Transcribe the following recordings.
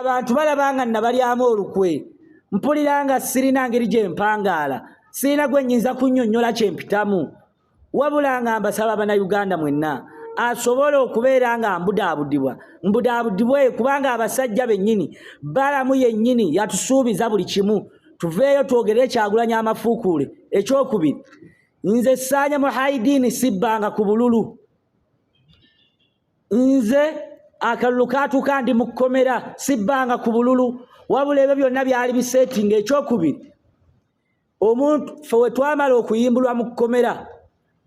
abantu balabanga nabalyamu olukwe mpuliranga sirina ngeri gye mpangaala sirina gwe nnyinza kunnyonnyola kyempitamu wabula nga mbasaba bannayuganda mwenna asobola okubeera nga mbudaabudibwe kubanga abasajja bennyini balamu yennyini yatusuubiza buli kimu tuveeyo twogerere Kyagulanyi amafuukuule. Ekyokubiri, nze Ssaanya Muhaidiini sibbanga ku bululu, nze akalulu kaatuuka ndi mu kkomera sibbanga ku bululu wabula ebyo byonna byali biseetinga. Ekyokubiri, omuntu ffe we twamala okuyimbulwa mu kkomera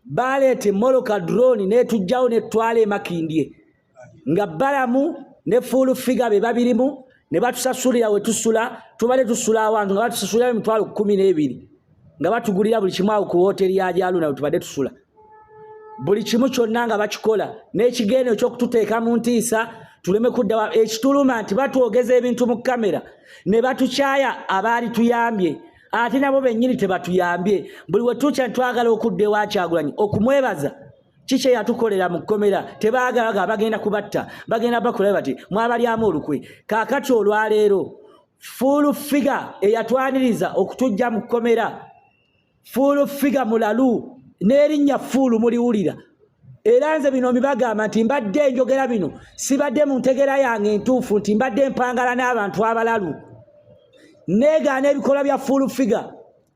baleeta emmoloka drone netujjawo netwala emakindye nga balamu ne full figure be babirimu ne batusasulira we tusula tubale tusula awantu nga batusasulira emitwalo 12 nga batugulira buli kimu awo ku hoteli ya Jaluna tubadde tusula buli kimu kyonna nga bakikola n'ekigendo ky'okututeeka mu ntiisa tuleme kudda ekituluma nti batwogeza ebintu mu kamera ne batukyaya abaali tuyambye ate nabo bennyini tebatuyambye buli we tukya twagala okudda ewa Kyagulanyi okumwebaza kiki yatukolera mu kkomera tebaagalaga bagenda kubatta bagenda bakola bati mwabalyamu olukwe. Kaakati olwaleero full figure eyatwaniriza okutujja mu kkomera full figure mulalu n'erinnya full muliwulira era nze bino mbibagamba nti mbadde njogera bino sibadde mu ntegera yange entuufu nti mbadde mpangala n'abantu abalalu negaana ebikola bya full figure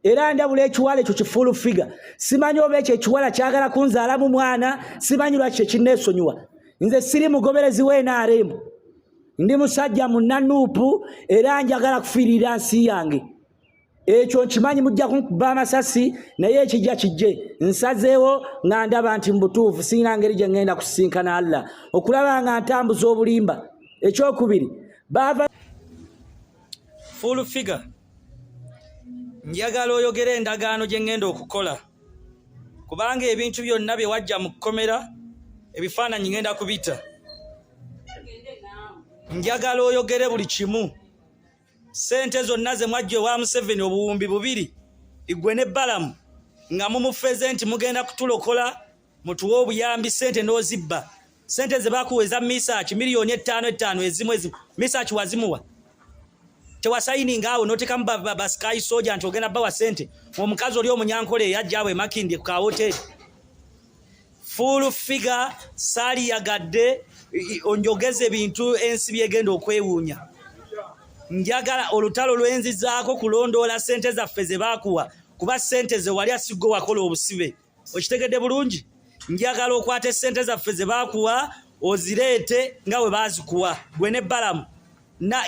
era ndabula ekiwala ekyo kifull figure simanyi oba ekyo ekiwala kyagala kunzaalamu mwana simanyi lwaki ekinneesonyiwa. Nze siri mugoberezi w'NRM ndi musajja munnanuupu era njagala kufiirira nsi yange ekyo nkimanyi mujja kunkuba amasasi naye ekijja kijje nsazeewo nga ndaba nti mubutuufu sirina ngeri gye ngenda kusisinkana Allah okulaba nga ntambuza obulimba. Ekyokubiri bava full figure njagala oyogere endagaano gye ngenda okukola kubanga ebintu byonna bye wajja mu kkomera ebifaananyi ngenda kubita njagala oyogere buli kimu. Sente zonna ze mwajja ewa Museveni obuwumbi 2 igwe ne balamu nga mumufeze nti mugenda kutulokola mutuwe obuyambi sente n'ozibba sente ze bakuweza misaki miliyoni 5 ezimu misaki wazimuwa tewasayininga awo notekamu Sky Soldier nti ogenda bawa sente omukazi oli omunyankole yajja awo emakindi ku hoteli full figure sali yagadde onjogeze bintu ensi byegenda okwewuunya. Njagala olutalo lwenzizaako kulondoola sente zaffe ze baakuwa kuba sente ze wali asiggo wakola obusibe okitegedde bulungi. Njagala okwate sente zaffe ze baakuwa ozireete nga we baazikuwa gwe ne balamu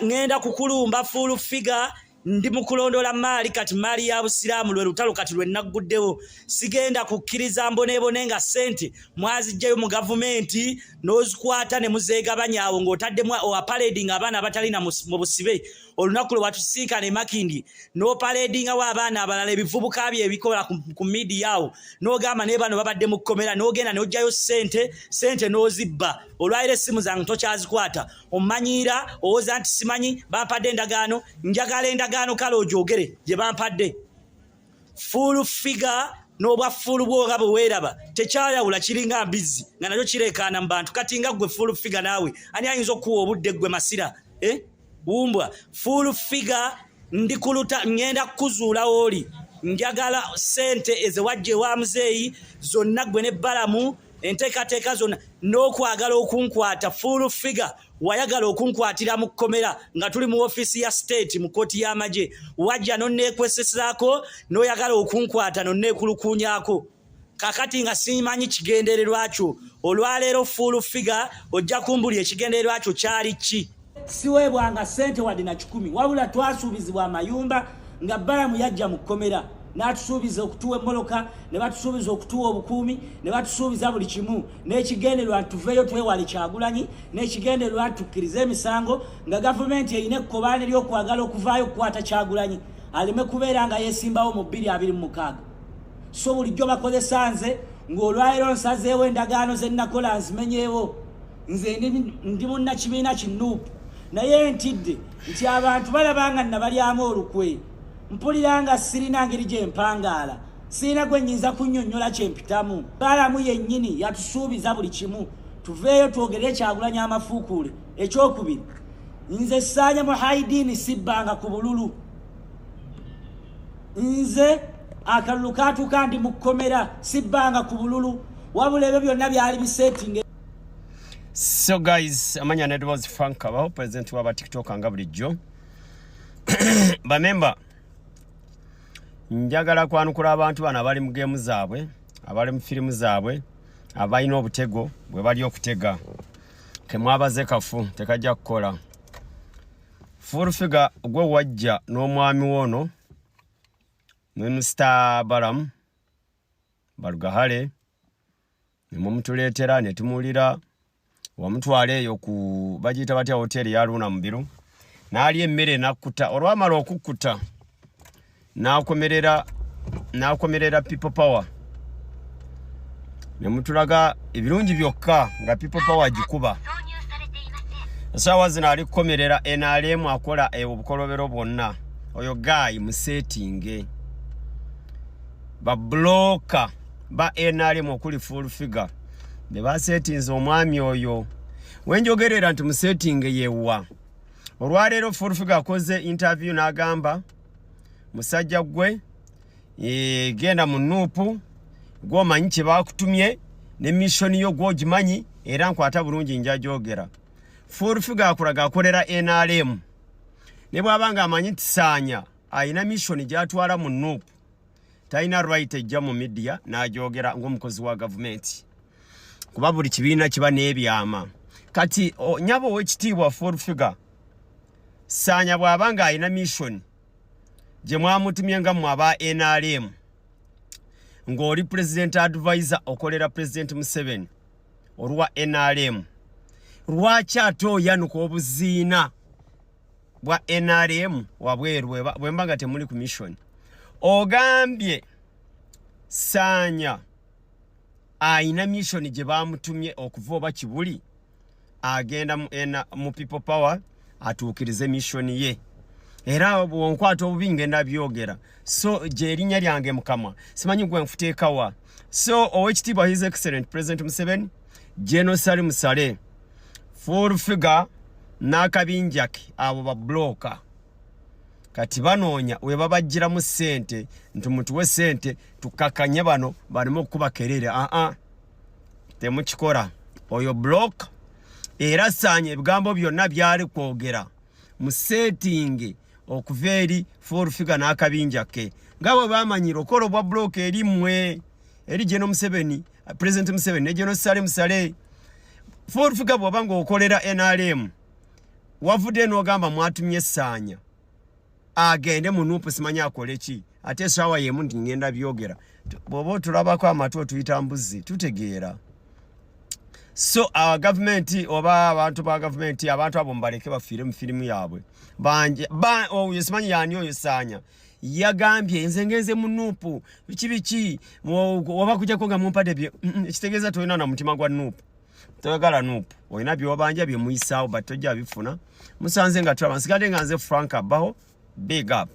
ngenda kukulumba full figure ndi mukulondola maali kati maali ya busiraamu lwe lutalo kati lwe nagguddewo sigenda kukkiriza mbonebone nga sente mwazijjayo mu gavumenti n'ozikwata ne muzeegabanya awo ng'otaddemu opaledinga abaana abatalina mu busibe olunaku lwe watusinkana emakindi n'opaledingawo abaana abalala ebivubuka bye ebikola ku midiya awo n'ogamba naye bano babadde mu kkomera n'ogenda n'ojjayo sente n'ozibba olwaliro essimu zange tokyazikwata ommanyira owooza nti simanyi bampadde endagaano njagala endagaano kale ogyogere gye bampadde full figure n'obwa full bwoga bwe weeraba tekyayawula kiringa mbizi nga nakyo kireekaana mu bantu kati nga ggwe full figure naawe ani ayinza okuwa obudde ggwe masira bumbwa full figure ndi kuluta ngenda kuzuulawo oli njagala sente ezewajja ewa muzeeyi zonna ggwe ne balamu enteekateeka zonna n'okwagala okunkwata full figure wayagala okunkwatira mu kkomera nga tuli mu ofiisi ya state mu kooti y'amagye wajja nonneekwesesaako n'oyagala okunkwata nonneekulukuunyaako kakati nga simanyi kigendererwa kyo olwaleero full figure ojja kumbulya ekigendererwa kyo kyali ki. Siweebwanga sente wadde na 10 wabula twasuubizibwa amayumba nga balamu yajja mu kkomera n'atusuubiza okutuwa emmoloka ne batusuubiza okutuwa obukuumi ne batusuubiza buli kimu n'ekigendererwa tuveeyo twewale Kyagulanyi n'ekigendererwa tukkirize emisango nga gavumenti erina ekkobaane ly'okwagala okuvaayo okukwata Kyagulanyi aleme kubeera nga yeesimbawo mu 2026. So bulijjo bakozesa nze ng'olwaliro nsazeewo endagaano ze nnakola nzimenyeewo nze ndi munnakibiina kinnuupu naye ntidde nti abantu balabanga nabalyamu olukwe mpuliranga sirina ngeri gye mpangaala sirina gwe nnyinza kunnyonnyola kyempitamu balamu yennyini yatusuubiza buli kimu tuveeyo twogerere Kyagulanyi amafuukuule. Ekyokubiri nze Sanya Muhaidini sibbanga ku bululu nze akalulu katuuka ndi mukomera sibbanga ku bululu wabula ebyo byonna byali bisetting. So guys, amanya ne was Frank Kabaho, president wa TikTok anga bulijjo. Bamemba njagala kwanukula abantu bana bali mu game zaabwe, abali mu filimu zaabwe, abayina obutego bwe bali okutega. Kemwabaze kafu tekajja kukola. Full figure gwe wajja n'omwami wono Mr. Balam Barugahale nimumutuletera ne tumulira wamutwale eyo ku bagita batya hotel ya Luna Mbiru nali emmere nakuta olwamala okukuta nakomerera people power nemutulaga ebirungi byokka nga people power gikuba sawa zina ali komerera NRM akola obukolobero bwonna oyo guy mu setting ba blocker ba NRM okuli full figure ne ba settings omwami oyo wenjogerera nti mu setting yewa olwalero full figure akoze interview n'agamba musajja gwe genda mu nupu gwomanyi kye bakutumye ne mission yo gwogimanyi era nkwata bulungi njajogera full figure akulaga akolera NRM ne bwabanga amanyi tisanya ayina mission gyatwala mu nupu taina right ejja mu media najogera ng'omukozi wa government kuba buli kibiina kiba n'ebyama kati nyabo w'ekitiibwa full figure Sanya bwabanga ayina mission gye mwamutumye nga mu aba NRM ng'oli president advisor okolera president Museveni olwa NRM lwaki ate oyanuka obuziina bwa NRM wabweru bwembanga temuli ku mission ogambye Sanya ayina mission gye bamutumye okuva oba kibuli agenda mu people power atuukirize mission ye era bwonkwata obubinge ndabyogera so je erinnya lyange mukama simanyi gwe nfuteekawa so owekitiibwa his excellent president Museveni General Salim Saleh full figure n'akabinjaki abo ba blocker kati banoonya we babajjira mu sente ntumutuwe sente tukakanye bano balimo okuba kerere temukikora oyo block era Sanya ebigambo byonna byali kwogera mu setting okuveri full figure n'akabinjake ngabo bamanyira okolo bwa block eri mmwe eri General Museveni president Museveni ne General Salim Saleh full figure bwabanga okolera NRM wavude n'ogamba mwatumye Sanya agende mu nupu simanya akole ki ate sawa yemu ndi ngenda byogera bobo tulabako amatu tuyita mbuzi tutegeera so our government oba abantu ba government abantu abo mbaleke bafire mu filimu yabwe banje yesimanya yani oyo Sanya yagambye nze ngeze mu nupu biki oba kujja ko nga mumpade bye ekitegeeza toyina na mutima gwa nupu toyagala nupu oyina byo banja bye muisaawo batojja bifuna musanze nga twabansikade nga nze Frank Kabaho. Big up.